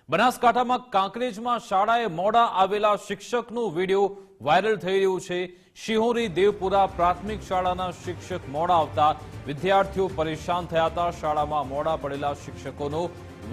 બનાસકાંઠામાં કાંકરેજમાં શાળાએ મોડા આવેલા શિક્ષકનું વિડીયો વાયરલ થઈ રહ્યું છે। શિહોરી દેવપુરા પ્રાથમિક શાળાના શિક્ષક મોડા આવતા વિદ્યાર્થીઓ પરેશાન થયા હતા। શાળામાં મોડા પડેલા શિક્ષકોનો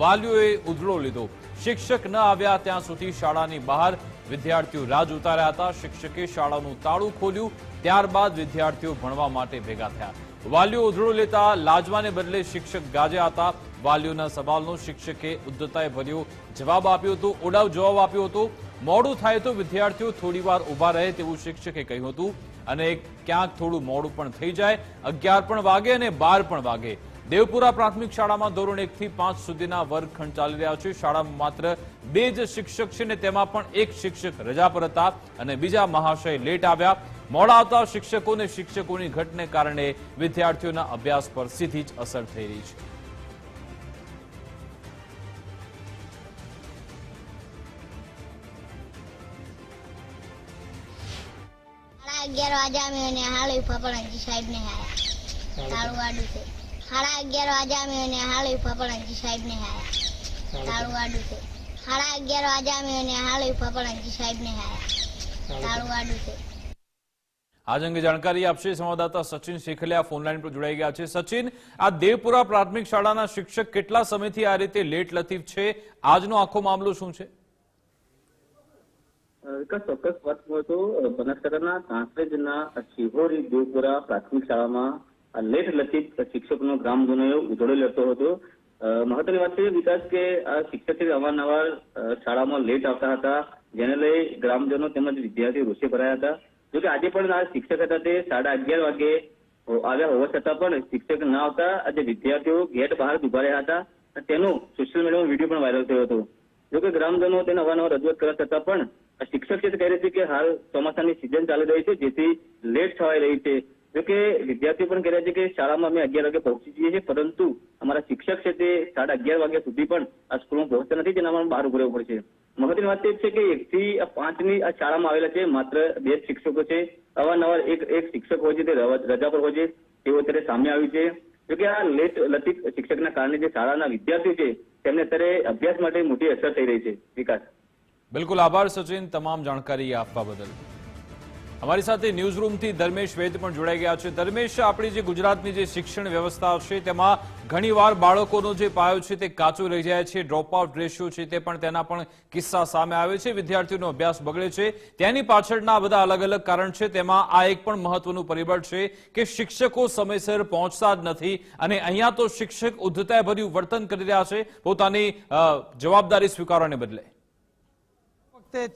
વાલીઓએ ઉધડો લીધો। શિક્ષક ન આવ્યા ત્યાં સુધી શાળાની બહાર વિદ્યાર્થીઓ રાહ જોતા રહ્યા હતા। શિક્ષકે શાળાનું તાળું ખોલ્યું, ત્યારબાદ વિદ્યાર્થીઓ ભણવા માટે ભેગા થયા। વાલીઓ ઉધડો લેતા લાજવાને બદલે શિક્ષક ગાજ્યા હતા। વાલીઓના સવાલનો શિક્ષકે ઉદ્ધતાએ ભર્યો જવાબ આપ્યો હતો, ઉડાવ જવાબ આપ્યો હતો। મોડું થાય તો વિદ્યાર્થીઓ થોડીવાર ઊભા રહે તેવું શિક્ષકે કહ્યું હતું અને ક્યાંક થોડું મોડું પણ થઈ જાય, 11 પણ વાગે અને 12 પણ વાગે। દેવપુરા પ્રાથમિક શાળામાં ધોરણ 1 થી 5 સુધીના વર્ગખંડ ચાલી રહ્યા છે। શાળામાં માત્ર 2 જ શિક્ષક છે ને તેમાં પણ એક શિક્ષક રજા પર હતા અને બીજા મહાશય લેટ આવ્યા। મોડા આવતા શિક્ષકો અને શિક્ષકોની ઘટને કારણે વિદ્યાર્થીઓના અભ્યાસ પર સીધી જ અસર થઈ રહી છે। 11 વાગ્યા મેં હાલ ફપણજી સાહેબ ને આયા તાળું વાડું છે। 11:30 વાગ્યા મેં હાલ ફપણજી સાહેબ ને આયા તાળું વાડું છે। 11:30 વાગ્યા મેં હાલ ફપણજી સાહેબ ને આયા તાળું વાડું છે। આજ અંગે જાણકારી આપશે સંવાદદાતા સચિન શેખલિયા ફોનલાઈન પર જોડાઈ ગયા છે। સચિન, આ દેવપુરા પ્રાથમિક શાળાના શિક્ષક કેટલા સમયથી આ રીતે લેટ લતીફ છે? આજનો આખો મામલો શું છે? ચોક્કસ વાત કહો તો બનાસકાંઠાના કાંકરેજના શિહોરી દેવપુરા પ્રાથમિક શાળામાં લેટ લતીફ શિક્ષકનો ગ્રામજનોએ ઉધડો લેતો હતો। મહત્વની વાત છે વિકાસ કે આ શિક્ષક અવારનવાર શાળામાં લેટ આવતા હતા, જેને લઈ ગ્રામજનો તેમજ વિદ્યાર્થીઓ રોષે ભરાયા હતા। જોકે આજે પણ આ શિક્ષક હતા તે 11:30 વાગે આવ્યા હોવા છતાં પણ શિક્ષક ન આવતા આજે વિદ્યાર્થીઓ ગેટ બહાર ઉભા રહ્યા હતા। તેનો સોશિયલ મીડિયામાં વિડીયો પણ વાયરલ થયો હતો। જોકે ગ્રામજનો તેને અવારનવાર રજૂઆત કરવા છતાં પણ શિક્ષક છે કહી રહી છે કે હાલ ચોમાસાની સિઝન ચાલી રહી છે જેથી લેટ થવાઈ રહી છે। જોકે વિદ્યાર્થીઓ પણ કહી રહ્યા છે કે શાળામાં અમે 11 વાગે પહોંચી જઈએ છીએ, પરંતુ અમારા શિક્ષક છે તે 11:30 વાગ્યા સુધી પણ આ સ્કૂલમાં પહોંચતા નથી, જેના અમારે બહાર ઉભું રહેવું પડશે। મહત્વની વાત એ છે કે 1 થી 5 ની આ શાળામાં આવેલા છે, માત્ર 2 શિક્ષકો છે। અવારનવાર એક શિક્ષક હોય છે તે રજા પર હોય છે, તેઓ અત્યારે સામે આવ્યું છે। જોકે આ લેટ લતીફ શિક્ષકના કારણે જે શાળાના વિદ્યાર્થીઓ છે તેમને અત્યારે અભ્યાસ માટે મોટી અસર થઈ રહી છે। વિકાસ, બિલકુલ આભાર સચિન, તમામ જાણકારી આપવા બદલ। અમારી સાથે ન્યૂઝ રૂમથી ધર્મેશ વૈદ પણ જોડાઈ ગયા છે। ધર્મેશ, આપણી જે ગુજરાતની જે શિક્ષણ વ્યવસ્થા છે તેમાં ઘણીવાર બાળકોનો જે પાયો છે તે કાચો રહી જાય છે, ડ્રોપ આઉટ રેશિયો છે તે પણ તેના પણ કિસ્સા સામે આવે છે, વિદ્યાર્થીઓનો અભ્યાસ બગડે છે। તેની પાછળના બધા અલગ અલગ કારણ છે, તેમાં આ એક પણ મહત્વનું પરિબળ છે કે શિક્ષકો સમયસર પહોંચતા જ નથી અને અહીંયા તો શિક્ષક ઉદ્ધતાભર્યું વર્તન કરી રહ્યા છે પોતાની જવાબદારી સ્વીકારવાને બદલે।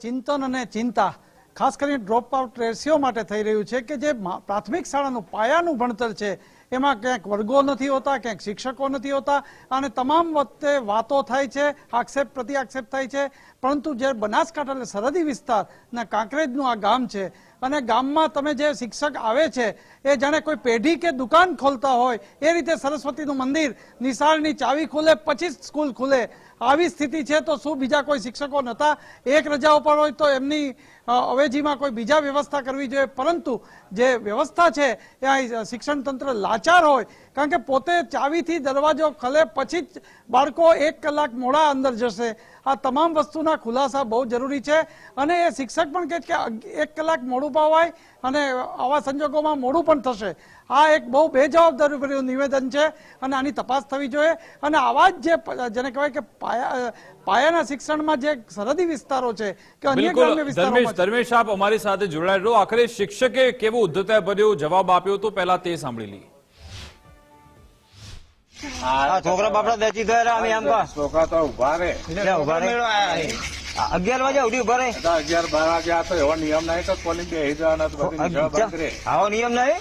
ચિંતન અને ચિંતા ખાસ કરીને ડ્રોપ આઉટ રેશિયો માટે થઈ રહ્યું છે કે જે પ્રાથમિક શાળાનું પાયાનું ભણતર છે એમાં ક્યાંક વર્ગો નથી હોતા, ક્યાંક શિક્ષકો નથી હોતા અને તમામ વખતે વાતો થાય છે, આક્ષેપ પ્રતિ આક્ષેપ થાય છે। પરંતુ જે બનાસકાંઠા એટલે સરહદી વિસ્તારના કાંકરેજનું આ ગામ છે અને ગામમાં તમે જે શિક્ષક આવે છે એ જાણે કોઈ પેઢી કે દુકાન ખોલતા હોય એ રીતે સરસ્વતીનું મંદિર નિશાળની ચાવી ખુલે પછી સ્કૂલ ખુલે આવી સ્થિતિ છે। તો શું બીજા કોઈ શિક્ષકો નહોતા? એક રજા ઉપર હોય તો એમની અવેજીમાં કોઈ બીજા વ્યવસ્થા કરવી જોઈએ, પરંતુ જે વ્યવસ્થા છે એ શિક્ષણ તંત્ર લાચાર હોય, કારણ કે પોતે ચાવીથી દરવાજો ખલે પછી જ બાળકો 1 કલાક મોડા અંદર જશે। આ તમામ વસ્તુના ખુલાસા બહુ જરૂરી છે અને એ શિક્ષક પણ કહે કે 1 કલાક મોડું પાવાય અને આવા સંજોગોમાં મોડું પણ થશે। આ એક બહુ બેજવાબદારીભર્યું નિવેદન છે અને આની તપાસ થવી જોઈએ અને આવા જ જેને કહેવાય કે પાયાના શિક્ષણમાં જે સરહદી વિસ્તારો છે કે અન્ય ગ્રામ્ય વિસ્તારોમાં। ધર્મેશ, આપ અમારી સાથે જોડાયેલા રહો। આખરે શિક્ષકે કેવો ઉદ્ધતાભર્યો જવાબ આપ્યો તો પહેલા તે સાંભળી લઈએ। છોકરા બાપડા દેચી ગયા અમે એમ છોકરા તો ઉભા રે 11 વાગે ઉઠી ઉભા રે 11-12 વાગે આ તો એવો નિયમ નહીં તો કોની બેહી જવાના આવો નિયમ નહીં,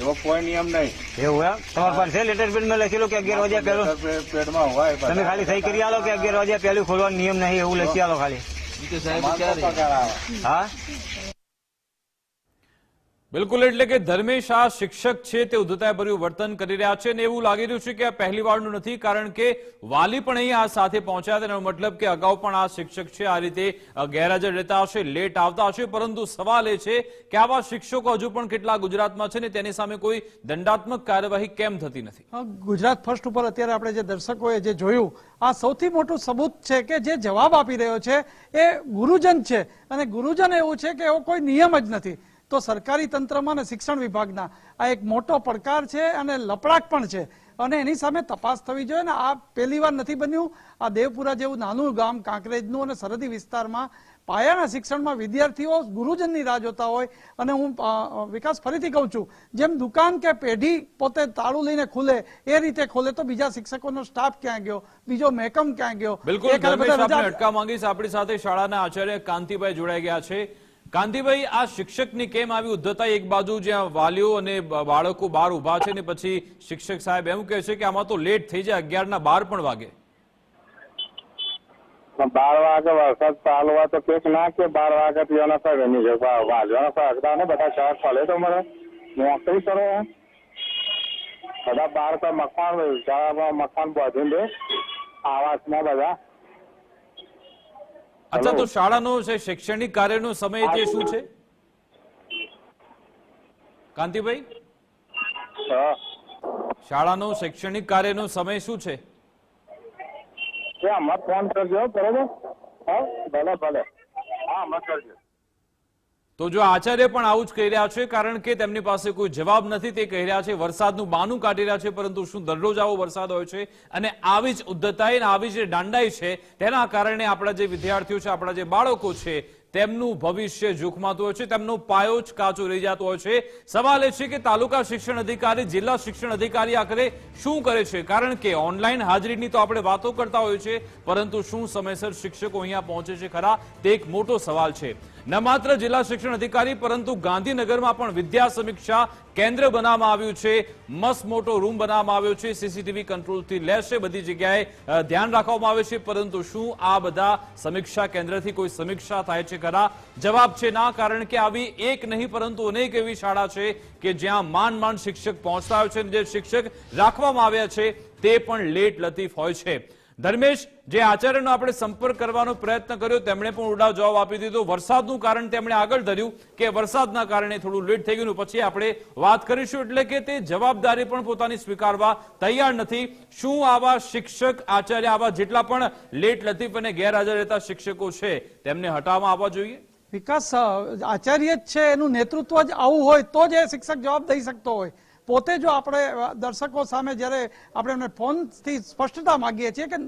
એવો કોઈ નિયમ નહીં। એવું એમ તમારા પાસે લેટર પેડ માં લખેલું કે 11 વાગ્યા પહેલું પેડમાં હોય તમે ખાલી સહી કરી આલો કે 11 વાગ્યા પહેલું ખોલવાનો નિયમ નહીં એવું લખી આલો ખાલી। હા, બિલકુલ, એટલે કે ધર્મેશ આ શિક્ષક છે તે ઉદ્ધતાભર્યું વર્તન કરી રહ્યા છે અને એવું લાગી રહ્યું છે કે આ પહેલી વારનું નથી, કારણ કે વાલી પણ અહીં આ સાથે પહોંચ્યા હતા. એનો મતલબ કે અગાઉ પણ આ શિક્ષક છે આ રીતે ગેરહાજર રહેતા હશે, લેટ આવતા હશે. પરંતુ સવાલ એ છે કે આવા શિક્ષકો હજુ પણ કેટલા ગુજરાતમાં છે ને તેની સામે કોઈ દંડાત્મક કાર્યવાહી કેમ થતી નથી? ગુજરાત ફર્સ્ટ ઉપર અત્યારે આપણે જે દર્શકોએ જે જોયું, આ સૌથી મોટું સબૂત છે કે જે જવાબ આપી રહ્યો છે એ ગુરુજન છે. અને ગુરુજન એવું છે કે એવો કોઈ નિયમ જ નથી. તો સરકારી તંત્રમાં અને શિક્ષણ વિભાગના આ એક મોટો પડકાર છે અને લપડાક પણ છે. અને એની સામે તપાસ થવી જોઈએ ને આ પહેલી વાર નથી બન્યું. આ દેવપુરા જેવું નાનું ગામ કાંકરેજનું અને સરહદી વિસ્તારમાં પાયાના શિક્ષણમાં વિદ્યાર્થીઓ ગુરુજનની રાહ જોતા હોય. અને હું વિકાસ ફરીથી કહું છું, જેમ દુકાન કે પેઢી પોતે તાળું લઈને ખુલે એ રીતે ખોલે તો બીજા શિક્ષકોનો સ્ટાફ ક્યાં ગયો, બીજો મહેકમ ક્યાં ગયો? બિલકુલ, ધર્મેશ આપને અટકા માંગીશ. આપણી સાથે શાળાના આચાર્ય કાંતિભાઈ જોડાઈ ગયા છે. કાંતિભાઈ, આ શિક્ષકની કેમ આવી ઉદ્ધતા? એક બાજુ જ્યાં વાલીઓ અને બાળકો બહાર ઉભા છે ને પછી શિક્ષક સાહેબ એમ કહે છે કે આમાં તો લેટ થઈ જાય, 11 ના 12 પણ વાગે. 12 વાગે વરસાદ ચાલુ હોય તો કેક ના કે 12 વાગે પીવાના સર નહીં વાલવાના સર ને બધા ચાર ખોલે તો મને નોકરી કરો. બધા 12 તો મકાન બાંધીને દે આવાસમાં બધા. અચ્છા, તો શાળાનો છે શૈક્ષણિક કાર્યનો સમય તે શું છે કાંતિભાઈ? શાળાનો શૈક્ષણિક કાર્યનો સમય શું છે? મત ફોન કરજો, બરોબર? હા, ભલે ભલે. હા, મત કરજો. તો જો આચાર્ય પણ આવું જ કહી રહ્યા છે, કારણ કે તેમની પાસે કોઈ જવાબ નથી. તે કહી રહ્યા છે વરસાદનું બહાનું કાઢી રહ્યા છે, પરંતુ શું દરરોજ આવો વરસાદ હોય છે? અને આવી જ ઉદ્ધતાઈ અને આવી જે દાંડાઈ છે તેના કારણે આપણા જે વિદ્યાર્થીઓ છે, આપણા જે બાળકો છે તેમનું ભવિષ્ય જોખમાતું હોય છે, તેમનો પાયો જ કાચો રહી જતો હોય છે. સવાલ એ છે કે તાલુકા શિક્ષણ અધિકારી, જિલ્લા શિક્ષણ અધિકારી આખરે શું કરે છે? કારણ કે ઓનલાઈન હાજરીની તો આપણે વાતો કરતા હોઈએ છીએ, પરંતુ શું સમયસર શિક્ષકો અહીંયા પહોંચે છે ખરા? તે એક મોટો સવાલ છે. ન માત્ર જિલ્લા શિક્ષણ અધિકારી, પરંતુ ગાંધીનગરમાં પણ વિદ્યા સમીક્ષા કેન્દ્ર બનાવવામાં આવ્યું છે. મસ્ત મોટો રૂમ બનાવવામાં આવ્યો છે, સીસીટીવી કંટ્રોલથી લેશે, બધી જગ્યાએ ધ્યાન રાખવામાં આવે છે. પરંતુ શું આ બધા સમીક્ષા કેન્દ્રથી કોઈ સમીક્ષા થાય છે ખરા? જવાબ છે ના, કારણ કે આવી એક નહીં પરંતુ અનેક એવી શાળા છે કે જ્યાં માંડ શિક્ષક પહોંચતા હોય છે અને જે શિક્ષક રાખવામાં આવ્યા છે તે પણ લેટ લતીફ હોય છે. ધર્મેશ, જે આચાર્યનો આપણે સંપર્ક કરવાનો પ્રયત્ન કર્યો તેમણે પણ ઉડાવ જવાબ આપી દીધો. વરસાદનું કારણ તેમણે આગળ ધર્યું કે વરસાદના કારણે થોડું લેટ થઈ ગયું. પછી આપણે વાત કરીશું, એટલે કે તે જવાબદારી પણ પોતાની સ્વીકારવા તૈયાર નથી. શું આવા શિક્ષક, આચાર્ય, આવા જેટલા પણ લેટ લતીફ અને ગેરહાજર રહેતા શિક્ષકો છે તેમને હટાવવામાં આવવા જોઈએ? વિકાસ આચાર્ય જ છે, એનું નેતૃત્વ જ આવું હોય તો જ એ શિક્ષક જવાબ દઈ શકતો હોય. પોતે જો આપણે દર્શકો સામે જ્યારે આપણે એમને ફોનથી સ્પષ્ટતા માંગીએ છીએ કે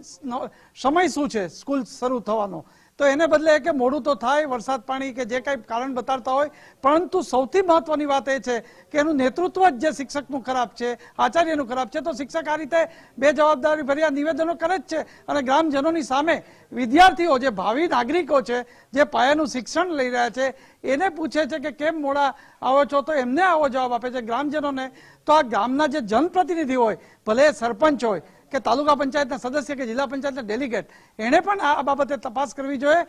સમય શું છે સ્કૂલ શરૂ થવાનો, તો એને બદલે કે મોડું તો થાય, વરસાદ પાણી કે જે કંઈ કારણ બતાડતા હોય, પરંતુ સૌથી મહત્વની વાત એ છે કે એનું નેતૃત્વ જ જે શિક્ષકનું ખરાબ છે, આચાર્યનું ખરાબ છે. તો શિક્ષક આ રીતે બેજવાબદારી ભર્યા નિવેદનો કરે જ છે અને ગ્રામજનોની સામે વિદ્યાર્થીઓ, જે ભાવિ નાગરિકો છે, જે પાયાનું શિક્ષણ લઈ રહ્યા છે, એને પૂછે છે કે કેમ મોડા આવો છો, તો એમને આવો જવાબ આપે છે ગ્રામજનોને. તો આ ગામના જે જનપ્રતિનિધિ હોય, ભલે સરપંચ હોય કે તાલુકા પંચાયતના સદસ્ય કે જિલ્લા પંચાયતના ડેલિગેટ, એને પણ આ બાબતે તપાસ કરવી જોઈએ,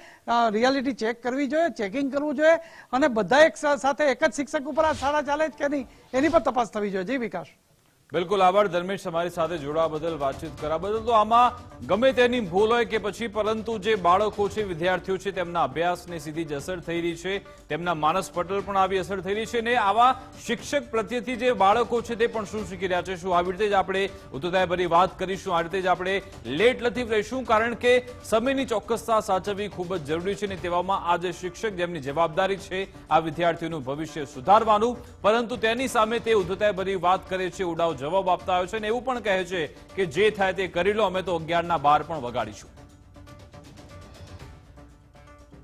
રિયાલિટી ચેક કરવી જોઈએ, ચેકિંગ કરવું જોઈએ. અને બધા એક સાથે એક જ શિક્ષક ઉપર આ શાળા ચાલે છે કે નહીં એની પણ તપાસ થવી જોઈએ. જી વિકાસ. બિલકુલ, આભાર ધર્મેશ તમારી સાથે જોડવા બદલ, વાતચીત કરવા બદલ. તો આમાં ગમે તેની ભૂલ હોય કે પછી, પરંતુ જે બાળકો છે, વિદ્યાર્થીઓ છે, તેમના અભ્યાસને સીધી જ અસર થઈ રહી છે, તેમના માનસ પટલ પણ આવી અસર થઈ રહી છે. ને આવા શિક્ષક પ્રત્યેથી જે બાળકો છે તે પણ શું શીખી રહ્યા છે? શું આવી રીતે જ આપણે ઉદ્ધતાઈભરી વાત કરીશું, આ રીતે જ આપણે લેટ લતીફ રહીશું? કારણ કે સમયની ચોક્કસતા સાચવવી ખૂબ જ જરૂરી છે. ને તેવામાં આ જે શિક્ષક, જેમની જવાબદારી છે આ વિદ્યાર્થીઓનું ભવિષ્ય સુધારવાનું, પરંતુ તેની સામે તે ઉદ્ધતાઈભરી વાત કરે છે, ઉડાવ જવાબ આપતા હોય છે અને એવું પણ કહે છે કે જે થાય તે કરી લો, અમે તો 11 ના 12 પણ વગાડીશું.